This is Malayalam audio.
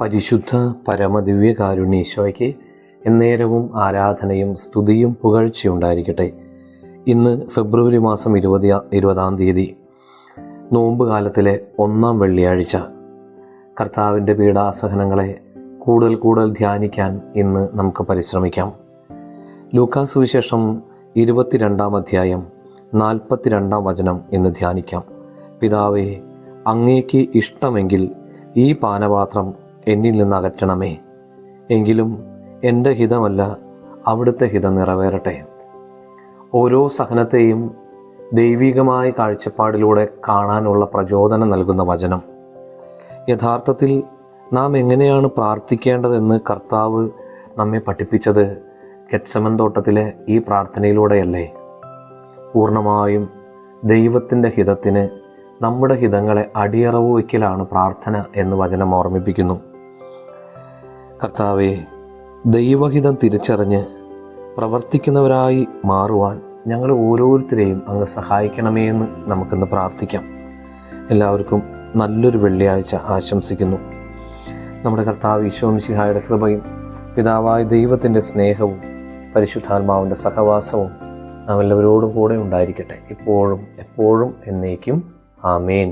പരിശുദ്ധ പരമദിവ്യ കാരുണ്യേശോയ്ക്ക് എന്നേരവും ആരാധനയും സ്തുതിയും പുകഴ്ചയുണ്ടായിരിക്കട്ടെ. ഇന്ന് ഫെബ്രുവരി മാസം 20-ാം തീയതി, നോമ്പ് കാലത്തിലെ 1-ാം വെള്ളിയാഴ്ച. കർത്താവിൻ്റെ പീഡാസഹനങ്ങളെ കൂടുതൽ ധ്യാനിക്കാൻ ഇന്ന് നമുക്ക് പരിശ്രമിക്കാം. ലൂക്കാ സുവിശേഷം 22-ാം അധ്യായം 42-ാം വചനം ഇന്ന് ധ്യാനിക്കാം. പിതാവേ, അങ്ങേക്ക് ഇഷ്ടമെങ്കിൽ ഈ പാനപാത്രം എന്നിൽ നിന്ന് അകറ്റണമേ, എങ്കിലും എൻ്റെ ഹിതമല്ല അവിടുത്തെ ഹിതം നിറവേറട്ടെ. ഓരോ സഹനത്തെയും ദൈവികമായ കാഴ്ചപ്പാടിലൂടെ കാണാനുള്ള പ്രചോദനം നൽകുന്ന വചനം. യഥാർത്ഥത്തിൽ നാം എങ്ങനെയാണ് പ്രാർത്ഥിക്കേണ്ടതെന്ന് കർത്താവ് നമ്മെ പഠിപ്പിച്ചത് ഗെത്സമൻ തോട്ടത്തിലെ ഈ പ്രാർത്ഥനയിലൂടെയല്ലേ? പൂർണ്ണമായും ദൈവത്തിൻ്റെ ഹിതത്തിന് നമ്മുടെ ഹിതങ്ങളെ അടിയറവ് വയ്ക്കലാണ് പ്രാർത്ഥന എന്ന് വചനം ഓർമ്മിപ്പിക്കുന്നു. കർത്താവേ, ദൈവഹിതം തിരിച്ചറിഞ്ഞ് പ്രവർത്തിക്കുന്നവരായി മാറുവാൻ ഞങ്ങൾ ഓരോരുത്തരെയും അങ്ങ് സഹായിക്കണമേ എന്ന് നമുക്കിന്ന് പ്രാർത്ഥിക്കാം. എല്ലാവർക്കും നല്ലൊരു വെള്ളിയാഴ്ച ആശംസിക്കുന്നു. നമ്മുടെ കർത്താവ് ഈശോ മിശിഹായുടെ കൃപയും പിതാവായ ദൈവത്തിൻ്റെ സ്നേഹവും പരിശുദ്ധാത്മാവിൻ്റെ സഹവാസവും നാം എല്ലാവരോടും കൂടെ ഉണ്ടായിരിക്കട്ടെ, ഇപ്പോഴും എപ്പോഴും എന്നേക്കും. ആമേൻ.